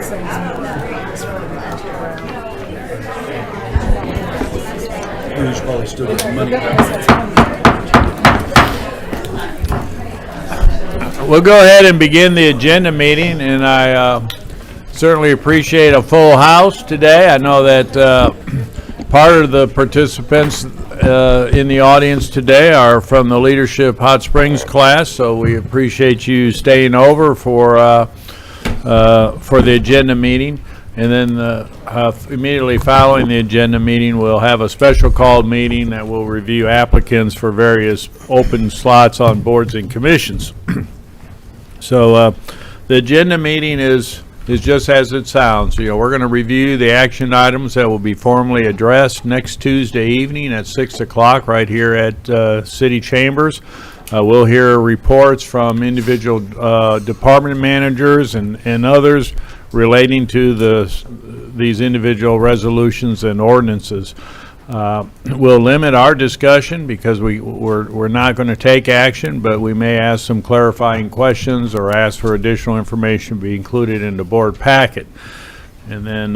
Who's probably stood at the Monday. We'll go ahead and begin the agenda meeting, and I certainly appreciate a full house today. I know that part of the participants in the audience today are from the Leadership Hot Springs class, so we appreciate you staying over for the agenda meeting. And then immediately following the agenda meeting, we'll have a special called meeting that will review applicants for various open slots on boards and commissions. So the agenda meeting is just as it sounds. We're going to review the action items that will be formally addressed next Tuesday evening at 6 o'clock right here at City Chambers. We'll hear reports from individual department managers and others relating to these individual resolutions and ordinances. We'll limit our discussion because we're not going to take action, but we may ask some clarifying questions or ask for additional information to be included in the board packet. And then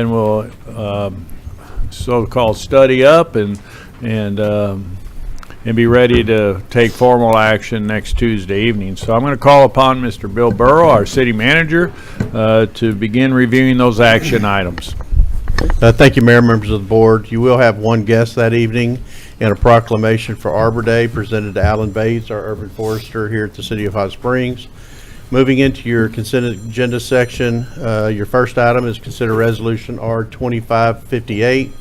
we'll so-called study up and be ready to take formal action next Tuesday evening. So I'm going to call upon Mr. Bill Burrow, our city manager, to begin reviewing those action items. Thank you, Mayor, members of the board. You will have one guest that evening and a proclamation for Arbor Day presented to Alan Bates, our urban forester here at the City of Hot Springs. Moving into your consent agenda section, your first item is consider resolution R2558,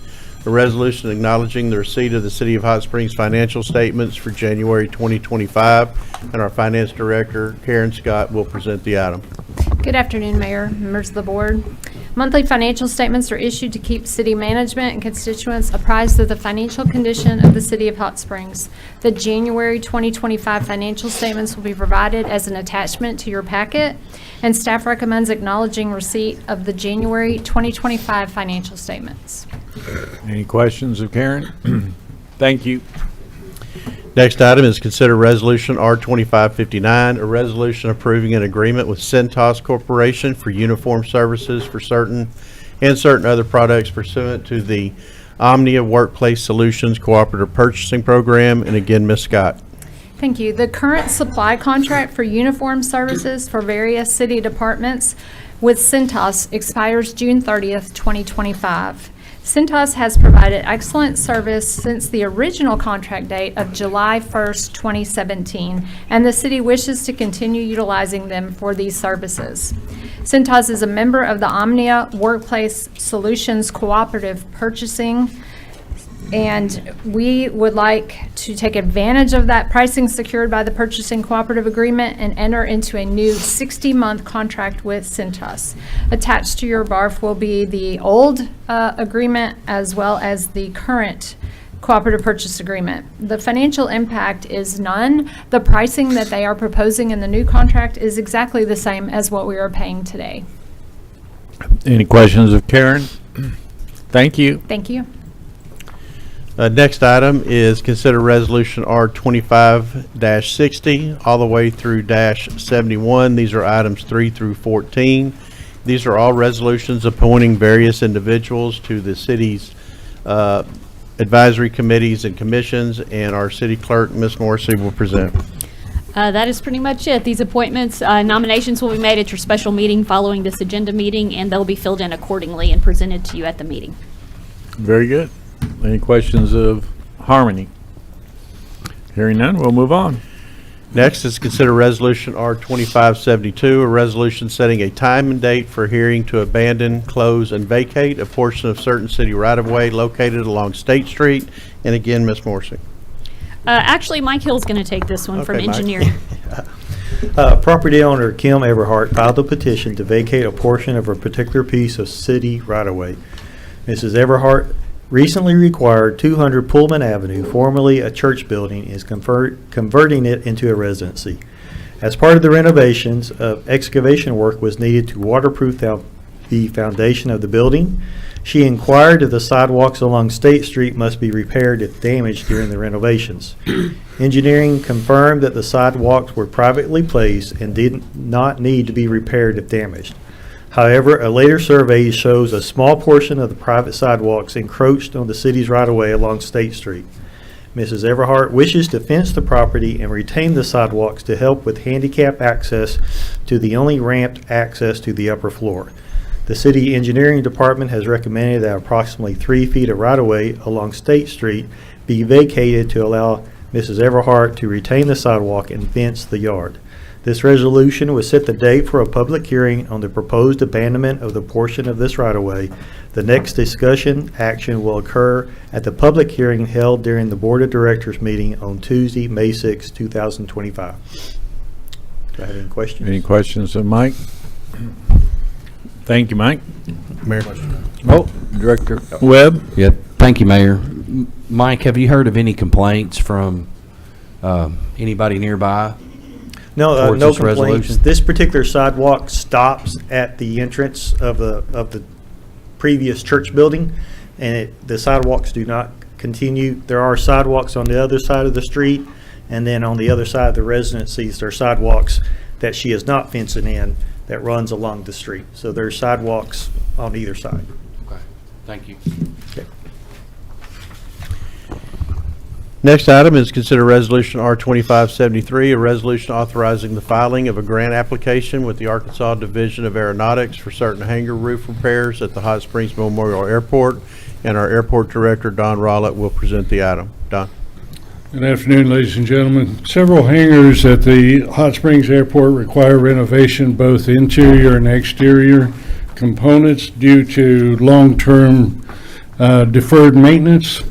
a resolution acknowledging the receipt of the City of Hot Springs financial statements for January 2025, and our finance director, Karen Scott, will present the item. Good afternoon, Mayor, members of the board. Monthly financial statements are issued to keep city management and constituents apprised of the financial condition of the City of Hot Springs. The January 2025 financial statements will be provided as an attachment to your packet, and staff recommends acknowledging receipt of the January 2025 financial statements. Any questions of Karen? Thank you. Next item is consider resolution R2559, a resolution approving an agreement with Cintas Corporation for uniform services for certain other products pursuant to the Omnia Workplace Solutions Cooperative Purchasing Program. And again, Ms. Scott. Thank you. The current supply contract for uniform services for various city departments with Cintas expires June 30th, 2025. Cintas has provided excellent service since the original contract date of July 1st, 2017, and the city wishes to continue utilizing them for these services. Cintas is a member of the Omnia Workplace Solutions Cooperative Purchasing, and we would like to take advantage of that pricing secured by the purchasing cooperative agreement and enter into a new 60-month contract with Cintas. Attached to your BARF will be the old agreement as well as the current cooperative purchase agreement. The financial impact is none. The pricing that they are proposing in the new contract is exactly the same as what we are paying today. Any questions of Karen? Thank you. Thank you. Next item is consider resolution R25-60 all the way through -71. These are items 3 through 14. These are all resolutions appointing various individuals to the city's advisory committees and commissions, and our city clerk, Ms. Morrissey, will present. That is pretty much it. These appointments, nominations will be made at your special meeting following this agenda meeting, and they'll be filled in accordingly and presented to you at the meeting. Very good. Any questions of Harmony? Hearing none, we'll move on. Next is consider resolution R2572, a resolution setting a time and date for hearing to abandon, close, and vacate a portion of certain city right-of-way located along State Street. And again, Ms. Morrissey. Actually, Mike Hill's going to take this one from Okay, Mike. engineering. Property owner Kim Everhart filed a petition to vacate a portion of a particular piece of city right-of-way. Mrs. Everhart recently required 200 Pullman Avenue, formerly a church building, is converting it into a residency. As part of the renovations, excavation work was needed to waterproof the foundation of the building. She inquired if the sidewalks along State Street must be repaired if damaged during the renovations. Engineering confirmed that the sidewalks were privately placed and did not need to be repaired if damaged. However, a later survey shows a small portion of the private sidewalks encroached on the city's right-of-way along State Street. Mrs. Everhart wishes to fence the property and retain the sidewalks to help with handicap access to the only ramped access to the upper floor. The city engineering department has recommended that approximately 3 feet of right-of-way along State Street be vacated to allow Mrs. Everhart to retain the sidewalk and fence the yard. This resolution would set the date for a public hearing on the proposed abandonment of the portion of this right-of-way. The next discussion action will occur at the public hearing held during the Board of Directors meeting on Tuesday, May 6, 2025. Do I have any questions? Any questions of Mike? Thank you, Mike. Mayor. Oh, Director Webb? Yeah, thank you, Mayor. Mike, have you heard of any complaints from anybody nearby? No, towards no this complaints. resolution? This particular sidewalk stops at the entrance of the previous church building, and the sidewalks do not continue. There are sidewalks on the other side of the street, and then on the other side of the residencies, there are sidewalks that she is not fencing in that runs along the street. So there's sidewalks on either side. Okay, thank you. Next item is consider Resolution R-2573, a resolution authorizing the filing of a grant application with the Arkansas Division of Aeronautics for certain hangar roof repairs at the Hot Springs Memorial Airport, and our Airport Director, Don Rollett, will present the item. Don? Good afternoon, ladies and gentlemen. Several hangars at the Hot Springs Airport require renovation, both interior and exterior components, due to long-term deferred maintenance.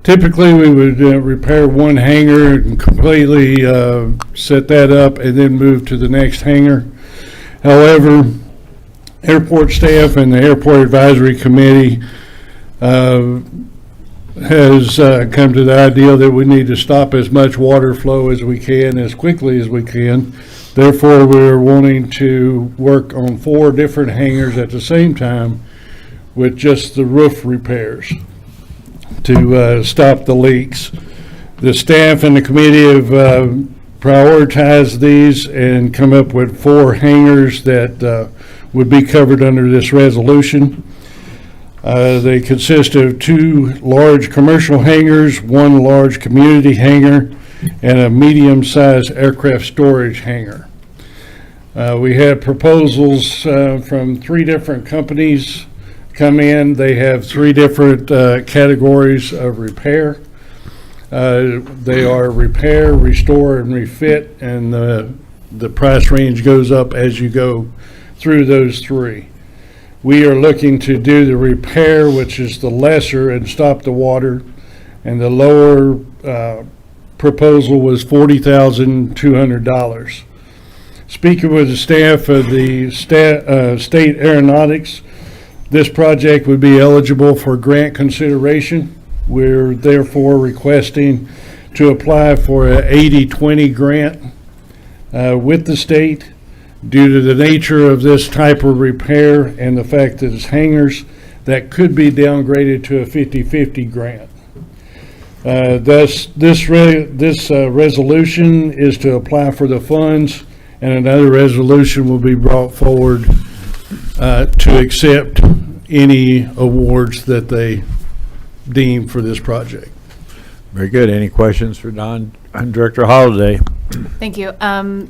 Typically, we would repair one hangar and completely set that up and then move to the next hangar. However, airport staff and the Airport Advisory Committee has come to the idea that we need to stop as much water flow as we can, as quickly as we can. Therefore, we're wanting to work on 4 different hangars at the same time with just the roof repairs to stop the leaks. The staff and the committee have prioritized these and come up with 4 hangars that would be covered under this resolution. They consist of 2 large commercial hangars, 1 large community hangar, and a medium-sized aircraft storage hangar. We had proposals from 3 different companies come in. They have 3 different categories of repair. They are repair, restore, and refit, and the price range goes up as you go through those 3. We are looking to do the repair, which is the lesser, and stop the water, and the lower proposal was $40,200. Speaking with the staff of the State Aeronautics, this project would be eligible for grant consideration. We're therefore requesting to apply for an 80-20 grant with the state. Due to the nature of this type of repair and the fact that it's hangars, that could be downgraded to a 50-50 grant. Thus, this resolution is to apply for the funds, and another resolution will be brought forward to accept any awards that they deem for this project. Very good. Any questions for Don? Director Holliday? Thank you.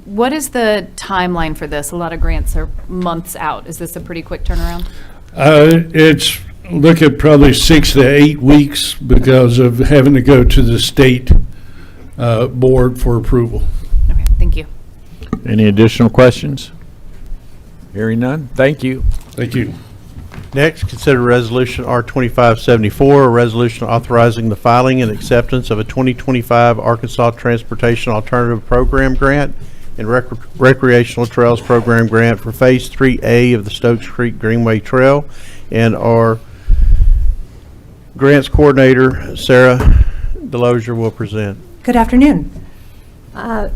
What is the timeline for this? A lot of grants are months out. Is this a pretty quick turnaround? It's look at probably 6 to 8 weeks because of having to go to the state board for approval. Okay, thank you. Any additional questions? Hearing none. Thank you. Thank you. Next, consider Resolution R-2574, a resolution authorizing the filing and acceptance of a 2025 Arkansas Transportation Alternative Program Grant and Recreational Trails Program Grant for Phase 3A of the Stokes Creek Greenway Trail. And our grants coordinator, Sarah Delosier, will present. Good afternoon.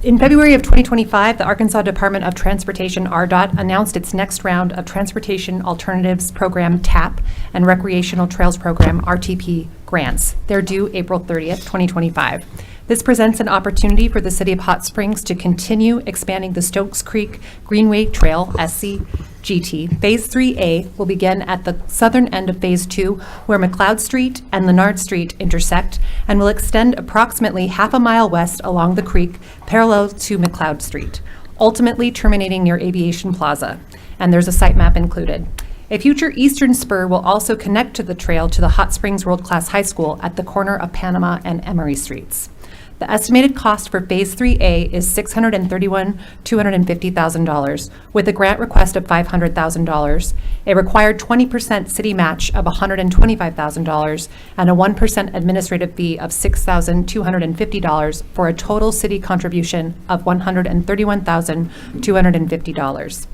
In February of 2025, the Arkansas Department of Transportation, RDOT, announced its next round of Transportation Alternatives Program, TAP, and Recreational Trails Program, RTP, grants. They're due April 30th, 2025. This presents an opportunity for the City of Hot Springs to continue expanding the Stokes Creek Greenway Trail, SCGT. Phase 3A will begin at the southern end of Phase 2, where McLeod Street and Leonard Street intersect, and will extend approximately half a mile west along the creek, parallel to McLeod Street, ultimately terminating near Aviation Plaza. And there's a site map included. A future eastern spur will also connect to the trail to the Hot Springs World Class High School at the corner of Panama and Emory Streets. The estimated cost for Phase 3A is $631,250,000, with a grant request of $500,000, a required 20% city match of $125,000, and a 1% administrative fee of $6,250 for a total city contribution of $131,250.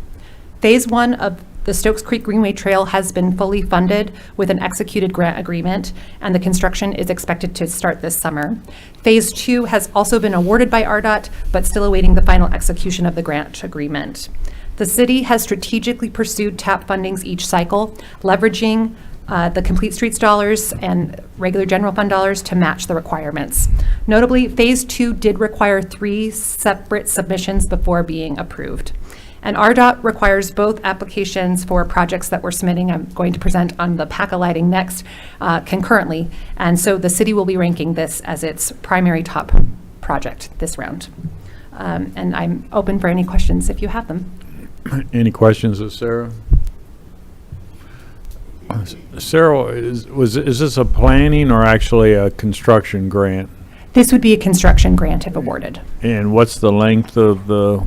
Phase 1 of the Stokes Creek Greenway Trail has been fully funded with an executed grant agreement, and the construction is expected to start this summer. Phase 2 has also been awarded by RDOT, but still awaiting the final execution of the grant agreement. The city has strategically pursued TAP fundings each cycle, leveraging the Complete Streets dollars and regular general fund dollars to match the requirements. Notably, Phase 2 did require 3 separate submissions before being approved. And RDOT requires both applications for projects that we're submitting. I'm going to present on the PACA lighting next concurrently. And so the city will be ranking this as its primary top project this round. And I'm open for any questions if you have them. Any questions of Sarah? Sarah, is this a planning or actually a construction grant? This would be a construction grant if awarded. And what's the length of the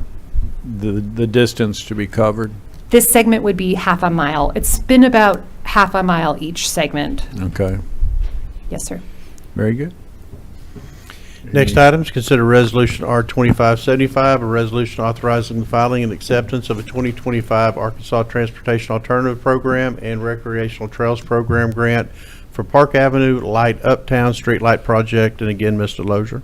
distance to be covered? This segment would be half a mile. It's been about half a mile each segment. Okay, Yes, sir. very good. Next items, consider Resolution R2575, a resolution authorizing the filing and acceptance of a 2025 Arkansas Transportation Alternative Program and Recreational Trails Program grant for Park Avenue Light Uptown Streetlight Project. And again, Mr. Lozier.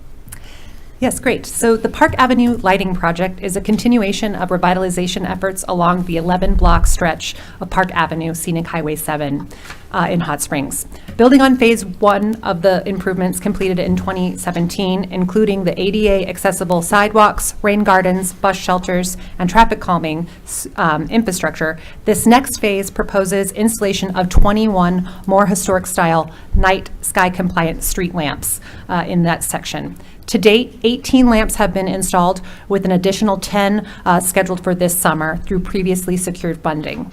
Yes, great. So the Park Avenue Lighting Project is a continuation of revitalization efforts along the 11-block stretch of Park Avenue, Scenic Highway 7 in Hot Springs. Building on Phase 1 of the improvements completed in 2017, including the ADA accessible sidewalks, rain gardens, bus shelters, and traffic calming infrastructure, this next phase proposes installation of 21 more historic style night sky compliant street lamps in that section. To date, 18 lamps have been installed, with an additional 10 scheduled for this summer through previously secured funding.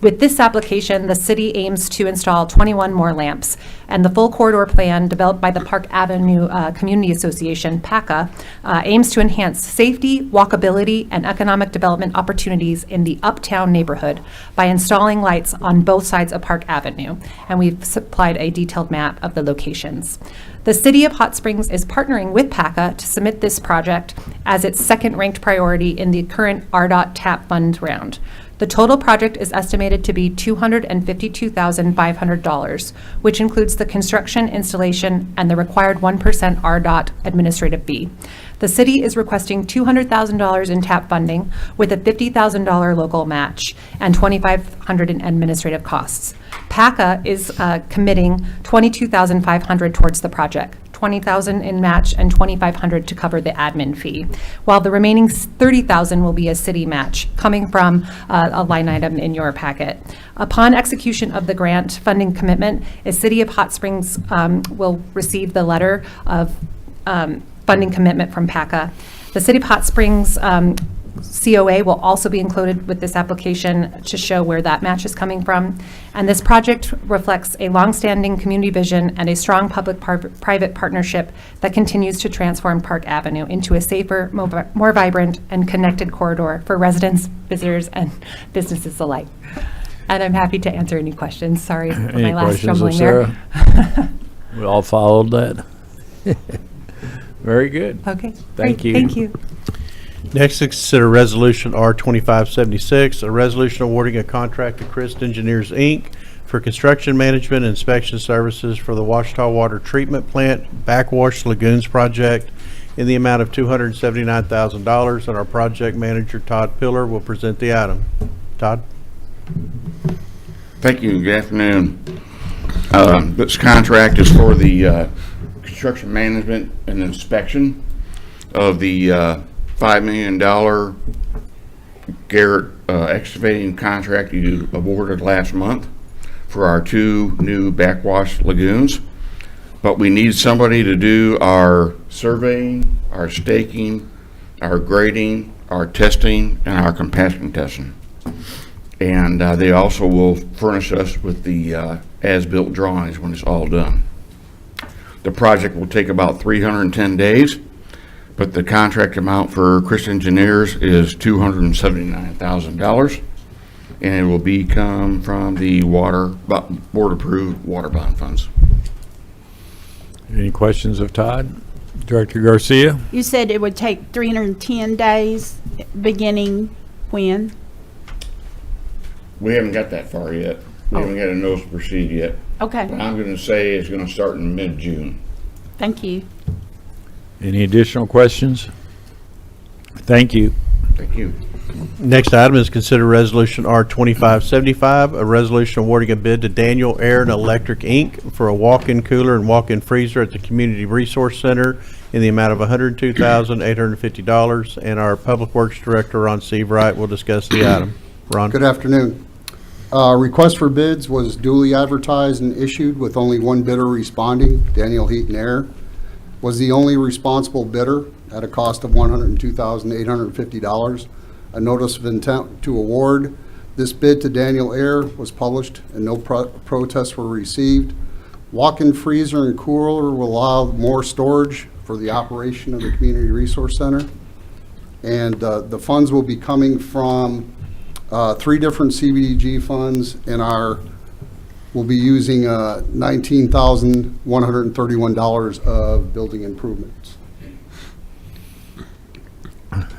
With this application, the city aims to install 21 more lamps, and the full corridor plan developed by the Park Avenue Community Association, PACA, aims to enhance safety, walkability, and economic development opportunities in the uptown neighborhood by installing lights on both sides of Park Avenue, and we've supplied a detailed map of the locations. The City of Hot Springs is partnering with PACA to submit this project as its second-ranked priority in the current RDOT TAP Fund round. The total project is estimated to be $252,500, which includes the construction, installation, and the required 1% RDOT administrative fee. The city is requesting $200,000 in TAP funding with a $50,000 local match and $2,500 in administrative costs. PACA is committing $22,500 towards the project, $20,000 in match, and $2,500 to cover the admin fee, while the remaining $30,000 will be a city match coming from a line item in your packet. Upon execution of the grant funding commitment, a City of Hot Springs will receive the letter of funding commitment from PACA. The City of Hot Springs COA will also be included with this application to show where that match is coming from. And this project reflects a longstanding community vision and a strong public-private partnership that continues to transform Park Avenue into a safer, more vibrant, and connected corridor for residents, visitors, and businesses alike. And I'm happy to answer any questions. Sorry for Any my last questions of stumbling there. Sarah? We all followed that. Very good. Okay. Thank great. you. Thank you. Next, consider Resolution R2576, a resolution awarding a contract to Christ Engineers, Inc. for construction management and inspection services for the Washita Water Treatment Plant Backwash Lagoons Project in the amount of $279,000, and our project manager, Todd Pillar, will present the item. Todd? Thank you, and good afternoon. This contract is for the construction management and inspection of the $5 million Garrett excavating contract you awarded last month for our 2 new backwash lagoons. But we need somebody to do our surveying, our staking, our grading, our testing, and our compassion testing. And they also will furnish us with the as-built drawings when it's all done. The project will take about 310 days, but the contract amount for Chris Engineers is $279,000, and it will come from the board-approved water bond funds. Any questions of Todd? Director Garcia? You said it would take 310 days, beginning when? We haven't got that far yet. We haven't got a notice to proceed yet. Okay, But I'm going to say it's going to start in mid-June. thank you. Any additional questions? Thank you. Thank you. Next item is consider resolution R 2575, a resolution awarding a bid to Daniel Air and Electric Inc. for a walk-in cooler and walk-in freezer at the Community Resource Center in the amount of $102,850. And our Public Works Director, Ron Seabright, will discuss the item. Ron? Good afternoon. Request for bids was duly advertised and issued with only one bidder responding. Daniel Heat and Air was the only responsible bidder at a cost of $102,850. A notice of intent to award this bid to Daniel Air was published and no protests were received. Walk-in freezer and cooler will allow more storage for the operation of the Community Resource Center. And the funds will be coming from 3 different CBDG funds, and we'll be using $19,131 of building improvements.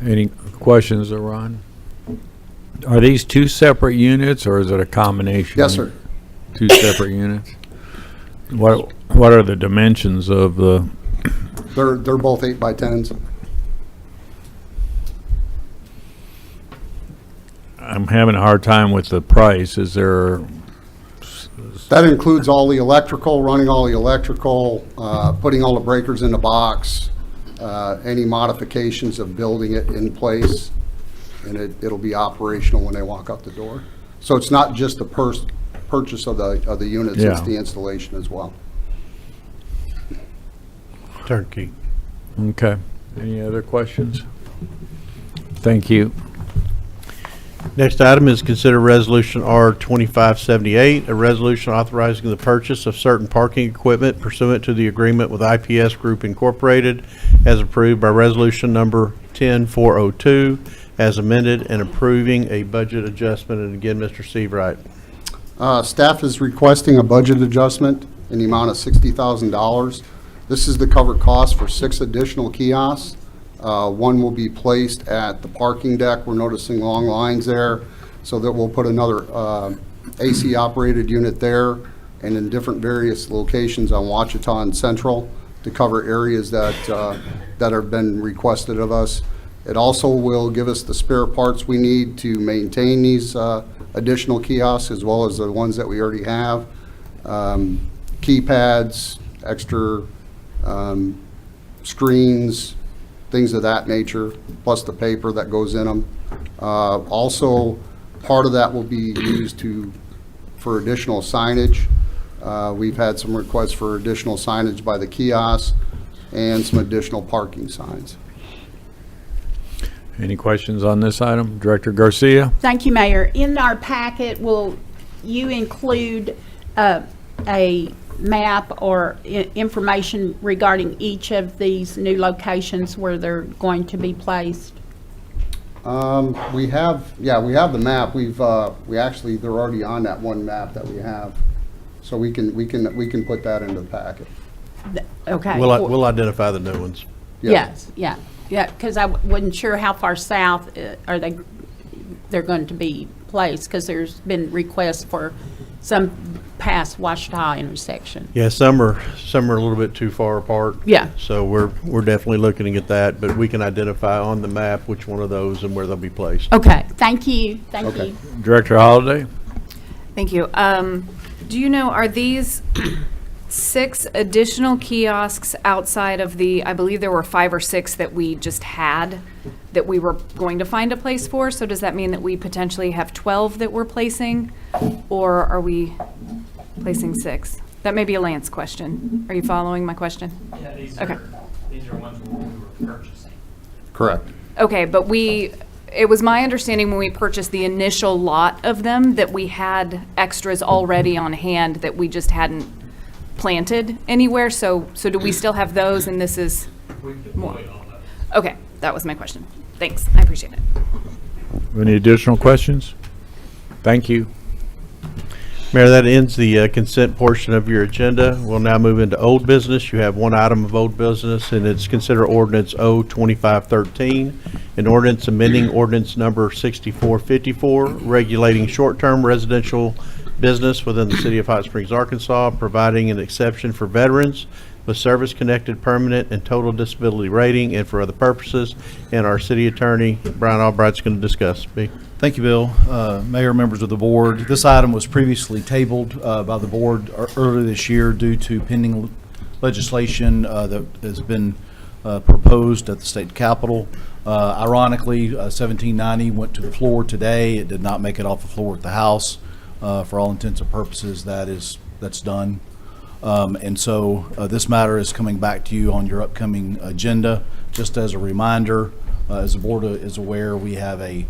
Any questions of Ron? Are these 2 separate units, or is it a combination? Yes, sir. 2 separate units? What are the dimensions of the, They're both 8x10s. I'm having a hard time with the price. Is there, That includes all the electrical, running all the electrical, putting all the breakers in the box, any modifications of building it in place, and it'll be operational when they walk out the door. So it's not just the purchase of the units, it's Yeah. the installation as well. Turnkey. okay. Any other questions? Thank you. Next item is consider resolution R 2578, a resolution authorizing the purchase of certain parking equipment pursuant to the agreement with IPS Group Incorporated as approved by resolution number 10402 as amended, and approving a budget adjustment. And again, Mr. Seabright. Staff is requesting a budget adjustment in the amount of $60,000. This is to cover costs for 6 additional kiosks. One will be placed at the parking deck. We're noticing long lines there, so that we'll put another AC-operated unit there, and in different various locations on Ouachita and Central to cover areas that have been requested of us. It also will give us the spare parts we need to maintain these additional kiosks, as well as the ones that we already have. Keypads, extra screens, things of that nature, plus the paper that goes in them. Also, part of that will be used for additional signage. We've had some requests for additional signage by the kiosks and some additional parking signs. Any questions on this item? Director Garcia? Thank you, Mayor. In our packet, will you include a map or information regarding each of these new locations where they're going to be placed? We have the map. They're already on that one map that we have. So we can put that into the packet. Okay. We'll identify the new ones. Yes, yeah, because I wasn't sure how far south they're going to be placed, because there's been requests for some past Ouachita intersection. Yeah, some are a little bit too far apart. Yeah. So we're definitely looking at that, but we can identify on the map which one of those and where they'll be placed. Okay, thank you, thank Okay. you. Director Holliday? Thank you. Do you know, are these 6 additional kiosks outside of the, I believe there were 5 or 6 that we just had, that we were going to find a place for? So does that mean that we potentially have 12 that we're placing? Or are we placing 6? That may be a Lance question. Are you following my question? Yeah, these Okay. are ones we were purchasing. Correct. Okay, but it was my understanding when we purchased the initial lot of them that we had extras already on hand that we just hadn't planted anywhere. So do we still have those, and this is more? Okay, that was my question. Thanks, I appreciate it. Any additional questions? Thank you. Mayor, that ends the consent portion of your agenda. We'll now move into old business. You have one item of old business, and it's consider ordinance O-2513, an ordinance amending ordinance number 6454, regulating short-term residential business within the city of Hot Springs, Arkansas, providing an exception for veterans with service-connected permanent and total disability rating and for other purposes. And our city attorney, Brian Albright's going to discuss. B. Thank you, Bill. Mayor, members of the board, this item was previously tabled by the board earlier this year due to pending legislation that has been proposed at the state capitol. Ironically, 1790 went to the floor today. It did not make it off the floor at the House. For all intents and purposes, that's done. And so this matter is coming back to you on your upcoming agenda. Just as a reminder, as the board is aware, we have a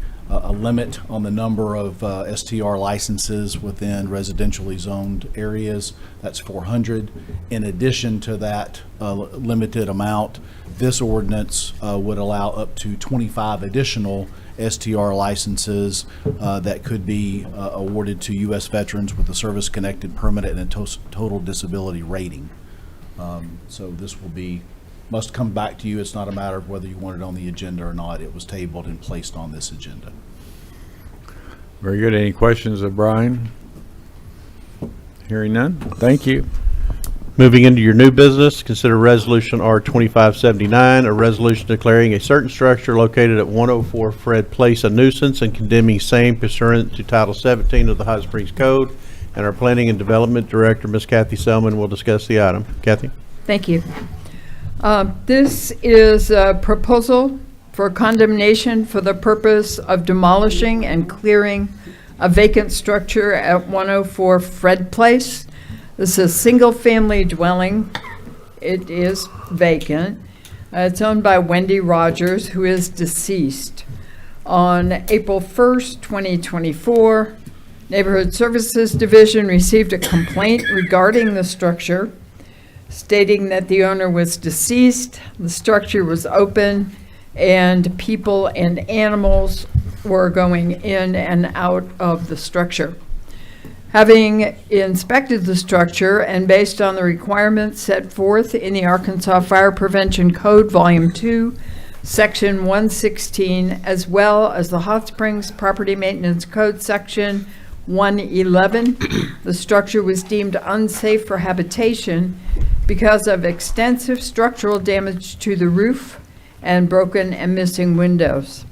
limit on the number of STR licenses within residentially zoned areas. That's 400. In addition to that limited amount, this ordinance would allow up to 25 additional STR licenses that could be awarded to U.S. veterans with a service-connected permanent and total disability rating. So this must come back to you. It's not a matter of whether you want it on the agenda or not. It was tabled and placed on this agenda. Very good. Any questions of Brian? Hearing none. Thank you. Moving into your new business, consider Resolution R-2579, a resolution declaring a certain structure located at 104 Fred Place a nuisance and condemning same pursuant to Title 17 of the Hot Springs Code. And our Planning and Development Director, Ms. Kathy Selman, will discuss the item. Kathy? Thank you. This is a proposal for condemnation for the purpose of demolishing and clearing a vacant structure at 104 Fred Place. This is a single-family dwelling. It is vacant. It's owned by Wendy Rogers, who is deceased. On April 1st, 2024, Neighborhood Services Division received a complaint regarding the structure, stating that the owner was deceased, the structure was open, and people and animals were going in and out of the structure. Having inspected the structure and based on the requirements set forth in the Arkansas Fire Prevention Code, Volume 2, Section 116, as well as the Hot Springs Property Maintenance Code, Section 111, the structure was deemed unsafe for habitation because of extensive structural damage to the roof and broken and missing windows.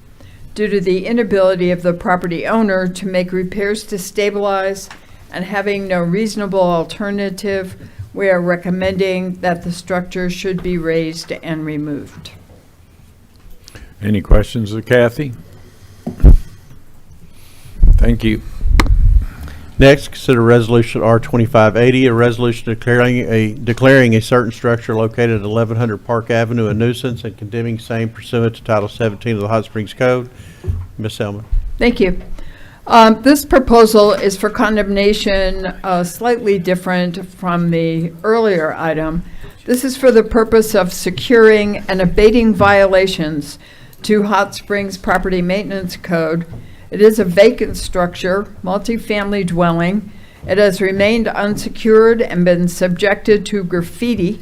Due to the inability of the property owner to make repairs to stabilize and having no reasonable alternative, we are recommending that the structure should be raised and removed. Any questions of Kathy? Thank you. Next, consider Resolution R-2580, a resolution declaring a certain structure located at 1100 Park Avenue a nuisance and condemning same pursuant to Title 17 of the Hot Springs Code. Ms. Selman. Thank you. This proposal is for condemnation slightly different from the earlier item. This is for the purpose of securing and abating violations to Hot Springs Property Maintenance Code. It is a vacant structure, multifamily dwelling. It has remained unsecured and been subjected to graffiti.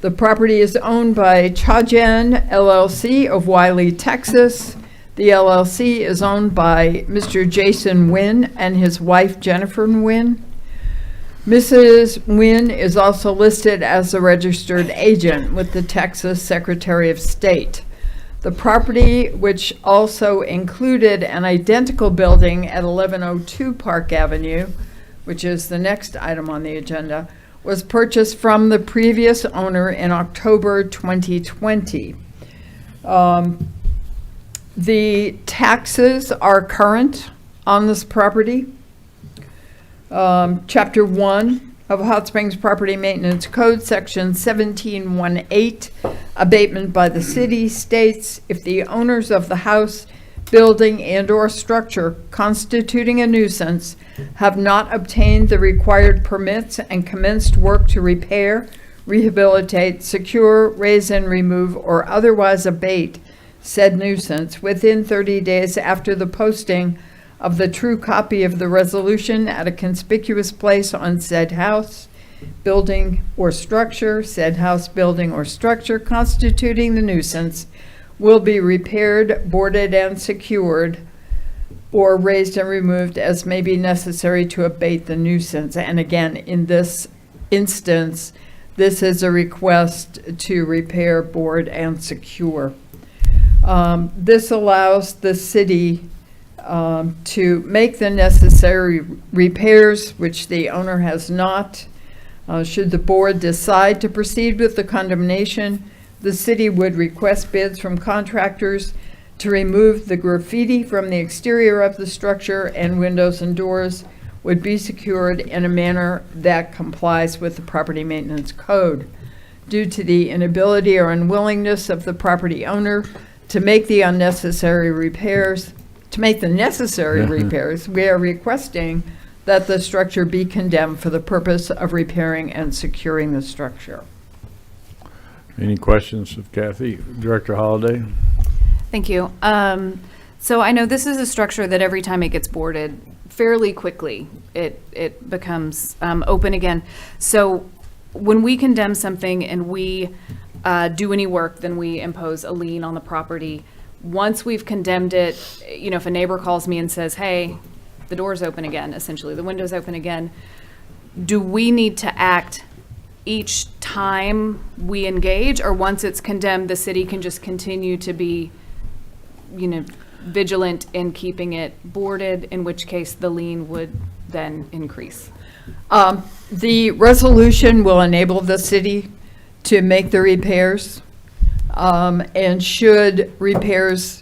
The property is owned by Chajen LLC of Wiley, Texas. The LLC is owned by Mr. Jason Nguyen and his wife Jennifer Nguyen. Mrs. Nguyen is also listed as a registered agent with the Texas Secretary of State. The property, which also included an identical building at 1102 Park Avenue, which is the next item on the agenda, was purchased from the previous owner in October 2020. The taxes are current on this property. Chapter 1 of Hot Springs Property Maintenance Code, Section 1718, abatement by the city, states if the owners of the house, building, and/or structure constituting a nuisance have not obtained the required permits and commenced work to repair, rehabilitate, secure, raise and remove, or otherwise abate said nuisance within 30 days after the posting of the true copy of the resolution at a conspicuous place on said house, building, or structure, said house, building, or structure constituting the nuisance will be repaired, boarded, and secured, or raised and removed as may be necessary to abate the nuisance. And again, in this instance, this is a request to repair, board, and secure. This allows the city to make the necessary repairs, which the owner has not. Should the board decide to proceed with the condemnation, the city would request bids from contractors to remove the graffiti from the exterior of the structure, and windows and doors would be secured in a manner that complies with the property maintenance code. Due to the inability or unwillingness of the property owner to make the necessary repairs, we are requesting that the structure be condemned for the purpose of repairing and securing the structure. Any questions of Kathy? Director Holliday? Thank you. So I know this is a structure that every time it gets boarded, fairly quickly, it becomes open again. So when we condemn something and we do any work, then we impose a lien on the property. Once we've condemned it, you know, if a neighbor calls me and says, hey, the door's open again, essentially, the window's open again, do we need to act each time we engage, or once it's condemned, the city can just continue to be, you know, vigilant in keeping it boarded, in which case the lien would then increase? The resolution will enable the city to make the repairs, and should repairs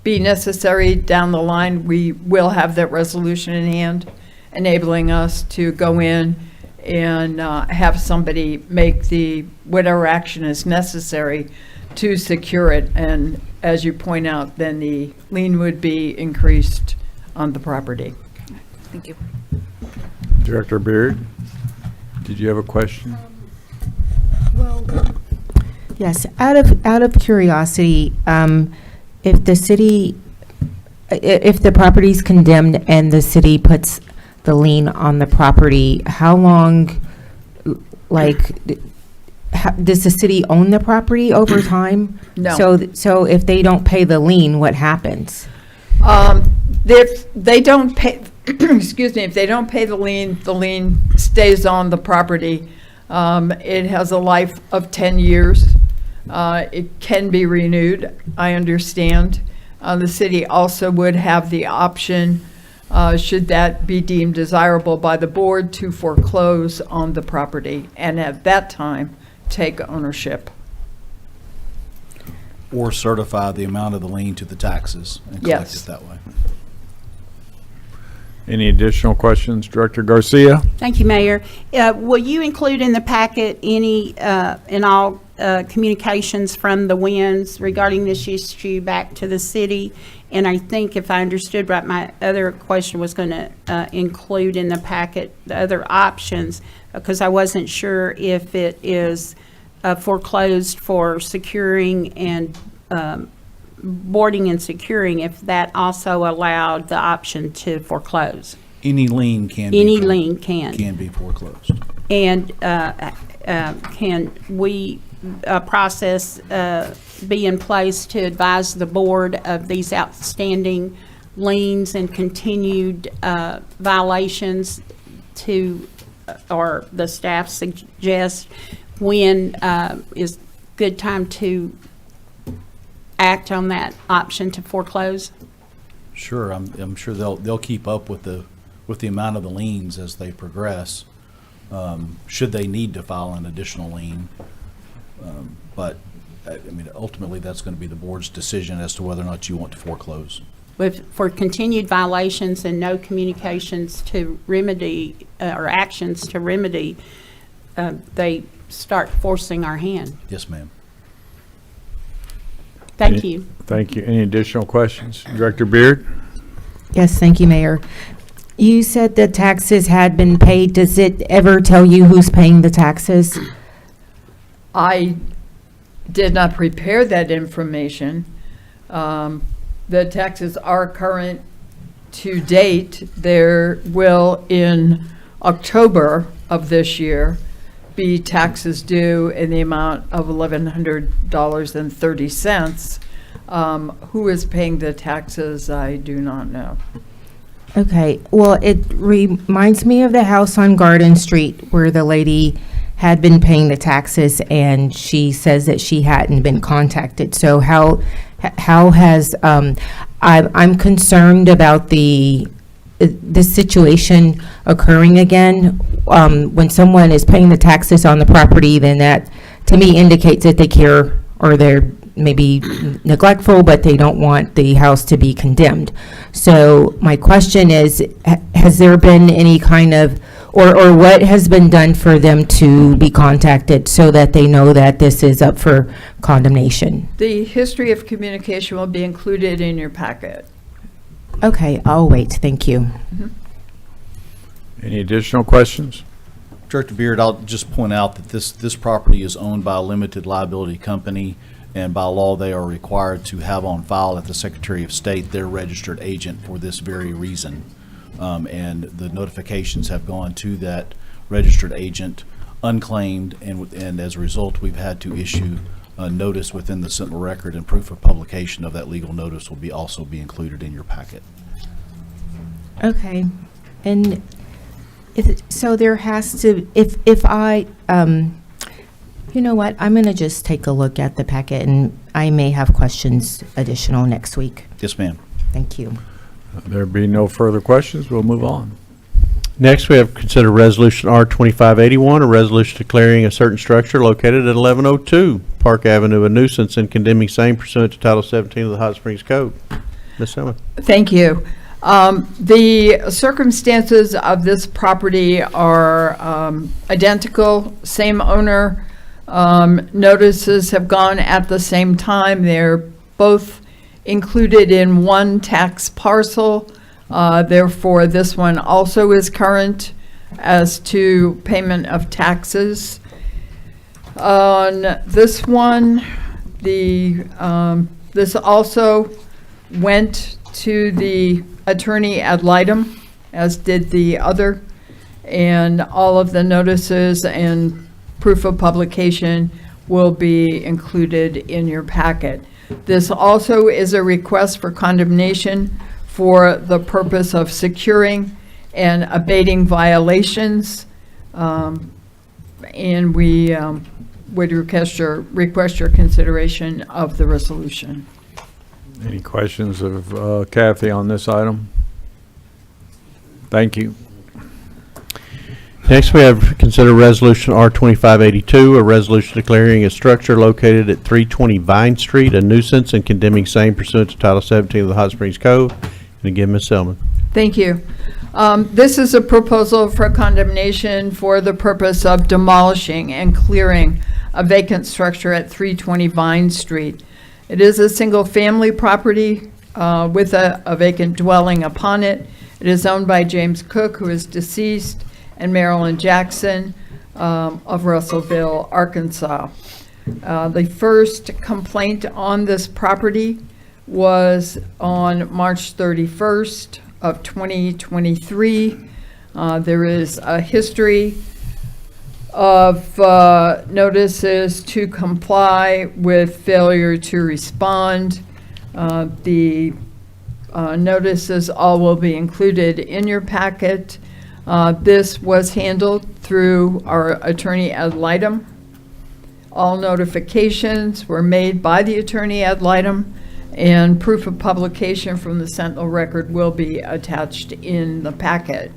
be necessary down the line, we will have that resolution in hand, enabling us to go in and have somebody make the whatever action is necessary to secure it. And as you point out, then the lien would be increased on the property. Thank you. Director Beard, did you have a question? Yes, out of curiosity, if the city, if the property's condemned and the city puts the lien on the property, how long, does the city own the property over time? No. So if they don't pay the lien, what happens? If they don't pay, excuse me, if they don't pay the lien stays on the property. It has a life of 10 years. It can be renewed, I understand. The city also would have the option, should that be deemed desirable by the board, to foreclose on the property and at that time take ownership. Or certify the amount of the lien to the taxes and collect Yes. it that way. Any additional questions? Director Garcia? Thank you, Mayor. Will you include in the packet any and all communications from the WINS regarding this issue back to the city? And I think if I understood right, my other question was going to include in the packet the other options, because I wasn't sure if it is foreclosed for securing and boarding and securing, if that also allowed the option to foreclose. Any lien can be. Any lien can. Can be foreclosed. And can we process be in place to advise the board of these outstanding liens and continued violations to, or the staff suggest, when is good time to act on that option to foreclose? Sure, I'm sure they'll keep up with the with the amount of the liens as they progress, should they need to file an additional lien. But, I mean, ultimately, that's going to be the board's decision as to whether or not you want to foreclose. For continued violations and no communications to remedy, or actions to remedy, they start forcing our hand. Yes, ma'am. Thank you. Thank you. Any additional questions? Director Beard? Yes, thank you, Mayor. You said the taxes had been paid. Does it ever tell you who's paying the taxes? I did not prepare that information. The taxes are current to date. There will, in October of this year, be taxes due in the amount of $1,100.30. Who is paying the taxes, I do not know. Okay, well, it reminds me of the house on Garden Street where the lady had been paying the taxes and she says that she hadn't been contacted. So how has, I'm concerned about this situation occurring again. When someone is paying the taxes on the property, then that, to me, indicates that they care, or they're maybe neglectful, but they don't want the house to be condemned. So my question is, has there been any kind of, or what has been done for them to be contacted so that they know that this is up for condemnation? The history of communication will be included in your packet. Okay, I'll wait. Thank you. Any additional questions? Director Beard, I'll just point out that this property is owned by a limited liability company, and by law, they are required to have on file at the Secretary of State their registered agent for this very reason. And the notifications have gone to that registered agent unclaimed, and as a result, we've had to issue a notice within the Sentinel Record, and proof of publication of that legal notice will also be included in your packet. Okay, and so there has to, if I, you know what, I'm going to just take a look at the packet, and I may have questions additional next week. Yes, ma'am. Thank you. There be no further questions, we'll move on. Next, we have considered Resolution R-2581, a resolution declaring a certain structure located at 1102 Park Avenue a nuisance and condemning same pursuant to Title 17 of the Hot Springs Code. Ms. Selman. Thank you. The circumstances of this property are identical, same owner. Notices have gone at the same time. They're both included in one tax parcel. Therefore, this one also is current as to payment of taxes. On this one, this also went to the attorney ad litem, as did the other, and all of the notices and proof of publication will be included in your packet. This also is a request for condemnation for the purpose of securing and abating violations, and we would request your consideration of the resolution. Any questions of Kathy on this item? Thank you. Next, we have considered Resolution R-2582, a resolution declaring a structure located at 320 Vine Street a nuisance and condemning same pursuant to Title 17 of the Hot Springs Code. And again, Ms. Selman. Thank you. This is a proposal for condemnation for the purpose of demolishing and clearing a vacant structure at 320 Vine Street. It is a single-family property with a vacant dwelling upon it. It is owned by James Cook, who is deceased, and Marilyn Jackson of Russellville, Arkansas. The first complaint on this property was on March 31st of 2023. There is a history of notices to comply with failure to respond. The notices all will be included in your packet. This was handled through our attorney ad litem. All notifications were made by the attorney ad litem, and proof of publication from the Sentinel Record will be attached in the packet.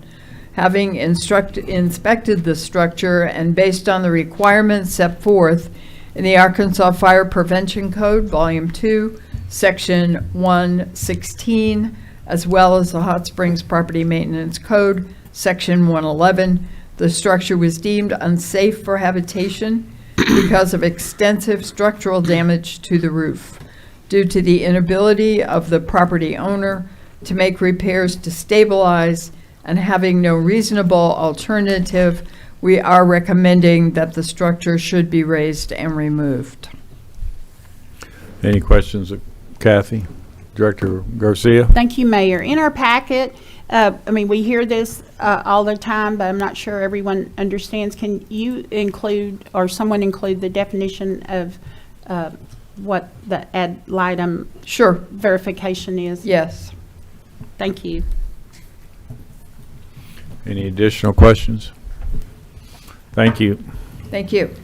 Having inspected the structure and based on the requirements set forth in the Arkansas Fire Prevention Code, Volume 2, Section 116, as well as the Hot Springs Property Maintenance Code, Section 111, the structure was deemed unsafe for habitation because of extensive structural damage to the roof. Due to the inability of the property owner to make repairs to stabilize and having no reasonable alternative, we are recommending that the structure should be raised and removed. Any questions of Kathy? Director Garcia? Thank you, Mayor. In our packet, we hear this all the time, but I'm not sure everyone understands. Can you include, or someone include, the definition of what the ad litem verification is? Yes. Thank you. Any additional questions? Thank you. Thank you.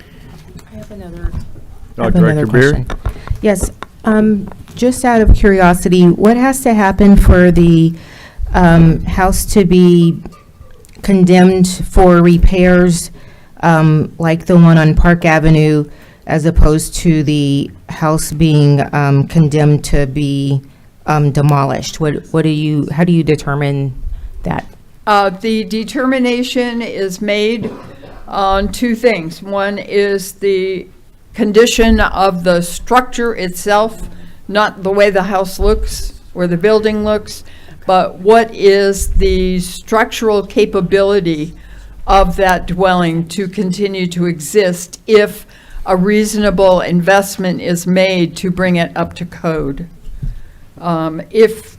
I have another. Director Beard? Yes, just out of curiosity, what has to happen for the house to be condemned for repairs, like the one on Park Avenue, as opposed to the house being condemned to be demolished? How do you determine that? The determination is made on two things. One is the condition of the structure itself, not the way the house looks or the building looks, but what is the structural capability of that dwelling to continue to exist if a reasonable investment is made to bring it up to code. If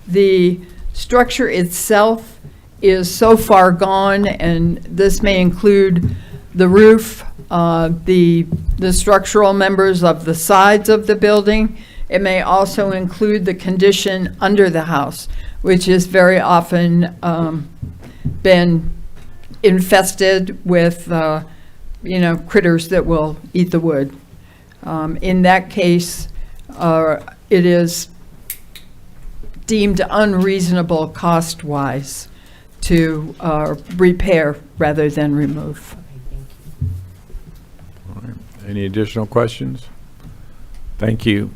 the structure itself is so far gone, and this may include the roof, the structural members of the sides of the building, it may also include the condition under the house, which is very often been infested with critters that will eat the wood. In that case, it is deemed unreasonable cost-wise to repair rather than remove. All right. Any additional questions? Thank you.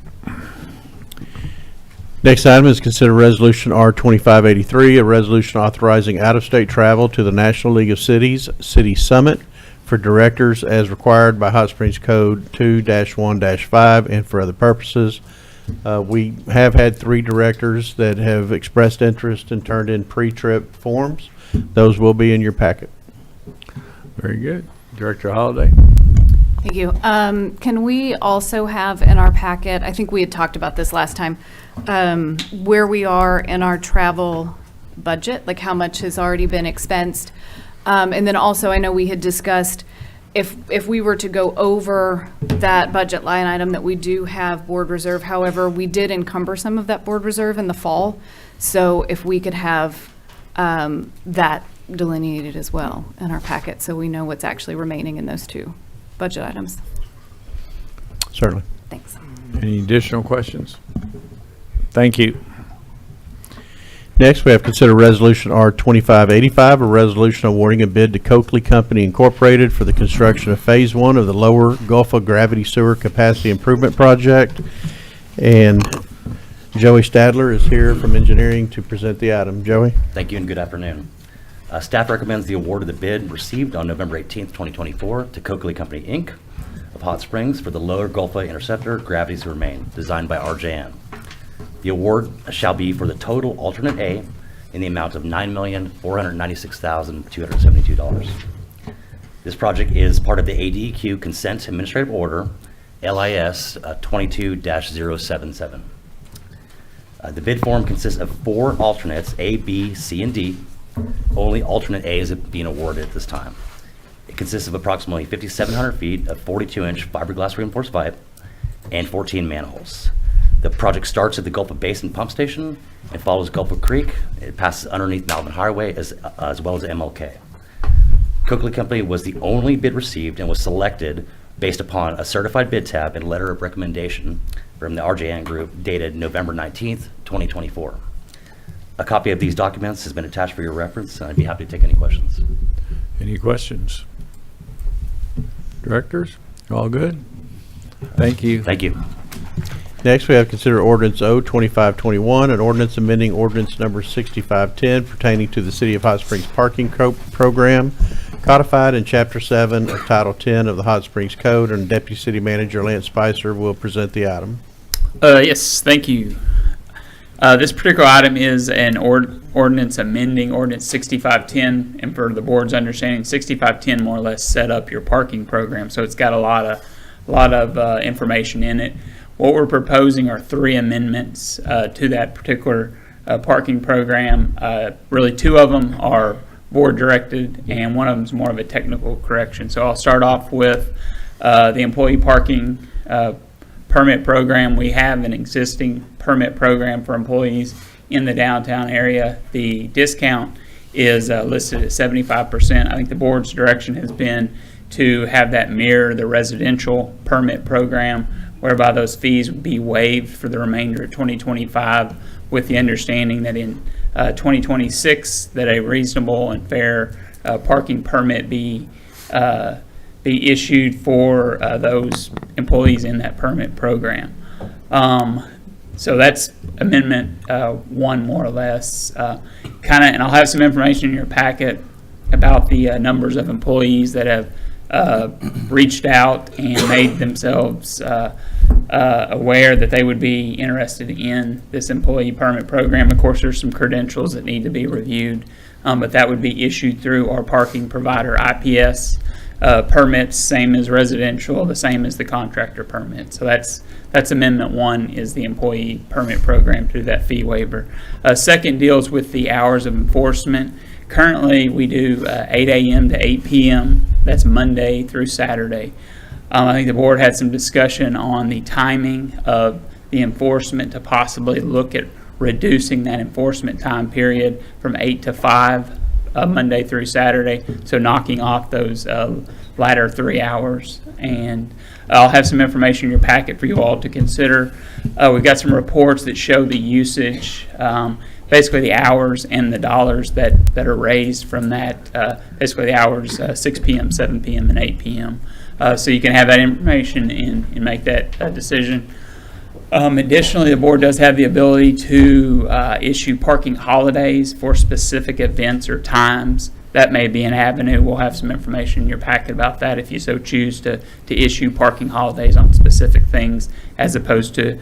Next item is consider Resolution R2583, a resolution authorizing out-of-state travel to the National League of Cities City Summit for directors as required by Hot Springs Code 2-1-5 and for other purposes. We have had 3 directors that have expressed interest and turned in pre-trip forms. Those will be in your packet. Very good. Director Holliday? Thank you. Can we also have in our packet, I think we had talked about this last time, where we are in our travel budget, like how much has already been expensed? And then also, I know we had discussed if we were to go over that budget line item, that we do have board reserve. However, we did encumber some of that board reserve in the fall. So if we could have that delineated as well in our packet, so we know what's actually remaining in those 2 budget items. Certainly. Thanks. Any additional questions? Thank you. Next, we have consider Resolution R2585, a resolution awarding a bid to Coakley Company Incorporated for the construction of Phase 1 of the Lower Gulfa Gravity Sewer Capacity Improvement Project. And Joey Stadler is here from engineering to present the item. Joey? Thank you and good afternoon. Staff recommends the award of the bid received on November 18th, 2024 to Coakley Company, Inc. of Hot Springs for the Lower Gulfa Interceptor Gravity Sewer Main, designed by RJN. The award shall be for the total alternate A in the amount of $9,496,272. This project is part of the ADEQ Consent Administrative Order, LIS 22-077. The bid form consists of 4 alternates, A, B, C, and D. Only alternate A is being awarded at this time. It consists of approximately 5,700 feet of 42-inch fiberglass reinforced pipe and 14 manholes. The project starts at the Gulfa Basin Pump Station and follows Gulfa Creek. It passes underneath Malvern Highway as well as MLK. Coakley Company was the only bid received and was selected based upon a certified bid tab and letter of recommendation from the RJN Group dated November 19th, 2024. A copy of these documents has been attached for your reference, and I'd be happy to take any questions. Any questions? Directors, all good? Thank you. Thank you. Next, we have consider ordinance O-2521, an ordinance amending ordinance number 6510 pertaining to the City of Hot Springs Parking Program, codified in Chapter 7 of Title 10 of the Hot Springs Code, and Deputy City Manager Lance Spicer will present the item. Yes, thank you. This particular item is an ordinance amending ordinance 6510, and for the board's understanding, 6510 more or less set up your parking program, so it's got a lot of information in it. What we're proposing are 3 amendments to that particular parking program. Really, 2 of them are board directed, and one of them is more of a technical correction. So I'll start off with the employee parking permit program. We have an existing permit program for employees in the downtown area. The discount is listed at 75%. I think the board's direction has been to have that mirror the residential permit program, whereby those fees would be waived for the remainder of 2025, with the understanding that in 2026 that a reasonable and fair parking permit be issued for those employees in that permit program. So that's amendment 1, more or less. And I'll have some information in your packet about the numbers of employees that have reached out and made themselves aware that they would be interested in this employee permit program. Of course, there's some credentials that need to be reviewed, but that would be issued through our parking provider, IPS. Permits, same as residential, the same as the contractor permit. So that's amendment 1, is the employee permit program through that fee waiver. Second deals with the hours of enforcement. Currently, we do 8 a.m. to 8 p.m. That's Monday through Saturday. I think the board had some discussion on the timing of the enforcement to possibly look at reducing that enforcement time period from 8 to 5 Monday through Saturday, so knocking off those latter 3 hours. And I'll have some information in your packet for you all to consider. We've got some reports that show the usage, basically the hours and the dollars that are raised from that, basically the hours 6 p.m., 7 p.m., and 8 p.m. So you can have that information and make that decision. Additionally, the board does have the ability to issue parking holidays for specific events or times. That may be an avenue. We'll have some information in your packet about that if you so choose to issue parking holidays on specific things, as opposed to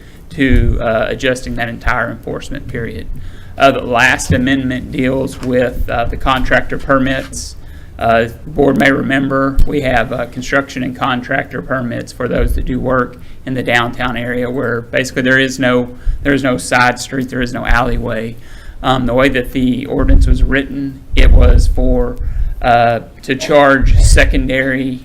adjusting that entire enforcement period. The last amendment deals with the contractor permits. The board may remember we have construction and contractor permits for those that do work in the downtown area, where basically there is no side street, there is no alleyway. The way that the ordinance was written, it was for to charge secondary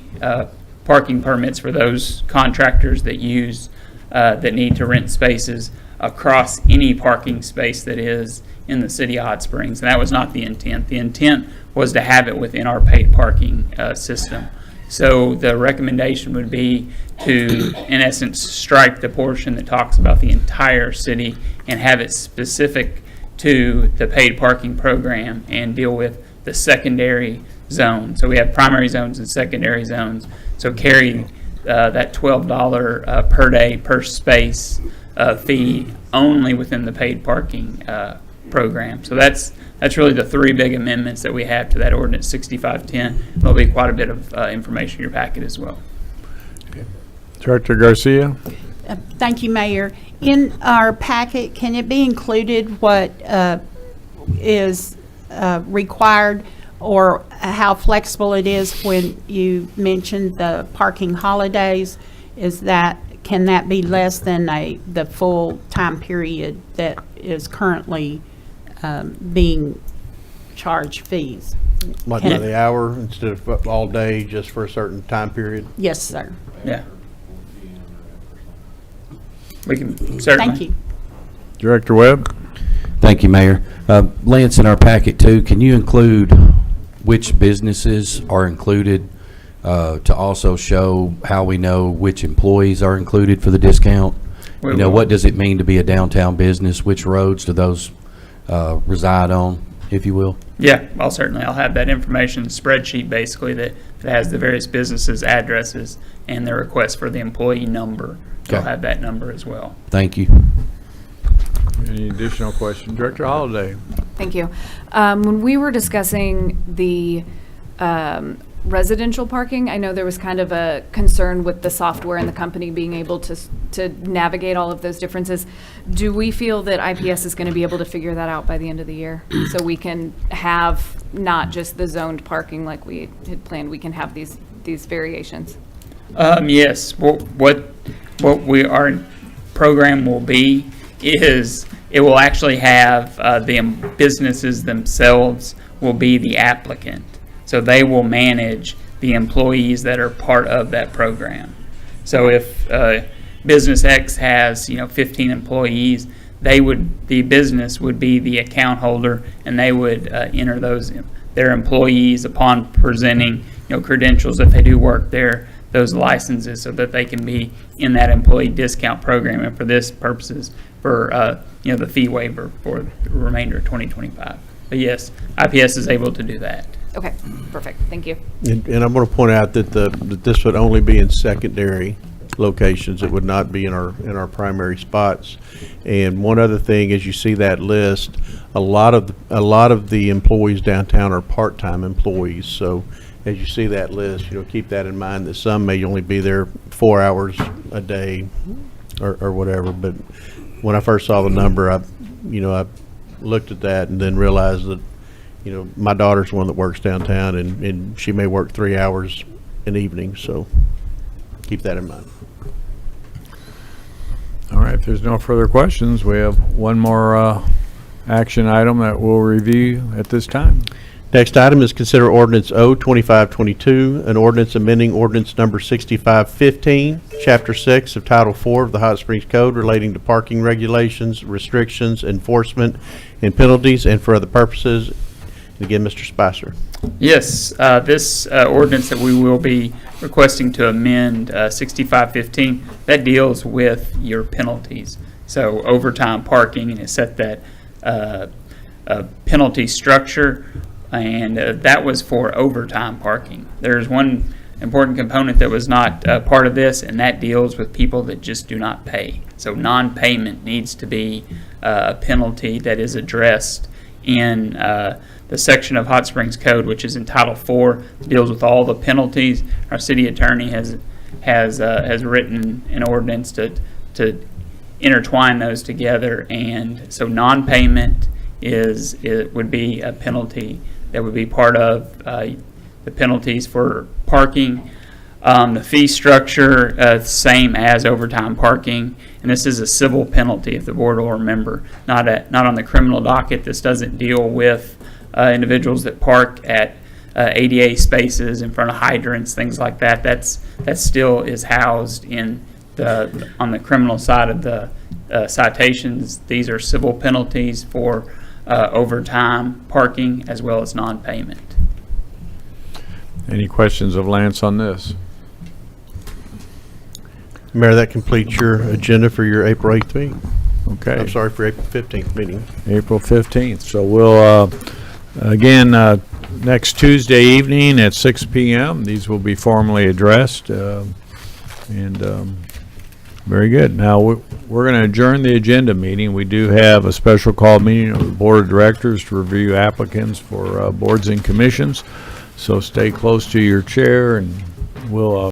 parking permits for those contractors that use that need to rent spaces across any parking space that is in the city of Hot Springs. And that was not the intent. The intent was to have it within our paid parking system. So the recommendation would be to, in essence, strike the portion that talks about the entire city and have it specific to the paid parking program and deal with the secondary zone. So we have primary zones and secondary zones. So carry that $12 per day per space fee only within the paid parking program. So that's really the 3 big amendments that we have to that ordinance 6510. There'll be quite a bit of information in your packet as well. Director Garcia? Thank you, Mayor. In our packet, can it be included what is required, or how flexible it is when you mentioned the parking holidays? Can that be less than the full time period that is currently being charged fees? Like by the hour instead of all day, just for a certain time period? Yes, sir. Yeah. We can certainly. Thank you. Director Webb? Thank you, Mayor. Lance, in our packet too, can you include which businesses are included to also show how we know which employees are included for the discount? We You know, will. what does it mean to be a downtown business? Which roads do those reside on, if you will? Yeah, I'll have that information spreadsheet basically that has the various businesses' addresses and the request for the employee number. So I'll Okay. have that number as well. Thank you. Any additional questions? Director Holliday? Thank you. When we were discussing the residential parking, I know there was kind of a concern with the software and the company being able to navigate all of those differences. Do we feel that IPS is going to be able to figure that out by the end of the year? So we can have not just the zoned parking like we had planned, we can have these variations? Yes, what our program will be is it will actually have the businesses themselves will be the applicant. So they will manage the employees that are part of that program. So if Business X has 15 employees, the business would be the account holder, and they would enter their employees upon presenting credentials if they do work there, those licenses, so that they can be in that employee discount program. And for this purposes, for the fee waiver for the remainder of 2025. But yes, IPS is able to do that. Okay, perfect. Thank you. And I'm going to point out that that this would only be in secondary locations. It would not be in our primary spots. And one other thing, as you see that list, a lot of the employees downtown are part-time employees. So as you see that list, keep that in mind, that some may only be there 4 hours a day or whatever. But when I first saw the number, I looked at that and then realized that my daughter's one that works downtown, and she may work 3 hours an evening, so keep that in mind. All right, if there's no further questions, we have one more action item that we'll review at this time. Next item is consider ordinance O-2522, an ordinance amending ordinance number 6515, Chapter 6 of Title 4 of the Hot Springs Code relating to parking regulations, restrictions, enforcement, and penalties, and for other purposes. Again, Mr. Spicer. Yes, this ordinance that we will be requesting to amend, 6515, that deals with your penalties. So overtime parking, and it set that penalty structure, and that was for overtime parking. There's one important component that was not part of this, and that deals with people that just do not pay. So non-payment needs to be a penalty that is addressed in the section of Hot Springs Code, which is in Title 4, deals with all the penalties. Our city attorney has written an ordinance to intertwine those together, and so non-payment would be a penalty that would be part of the penalties for parking. The fee structure, same as overtime parking, and this is a civil penalty, if the board will remember, not on the criminal docket. This doesn't deal with individuals that park at ADA spaces in front of hydrants, things like that. That still is housed on the criminal side of the citations. These are civil penalties for overtime parking as well as non-payment. Any questions of Lance on this? Mayor, that completes your agenda for your April 8th meeting. Okay. I'm sorry, for April 15th meeting. April 15th. So we'll, again, next Tuesday evening at 6 p.m., these will be formally addressed. Very good. Now, we're going to adjourn the agenda meeting. We do have a special call meeting of the Board of Directors to review applicants for boards and commissions. So stay close to your chair, and we'll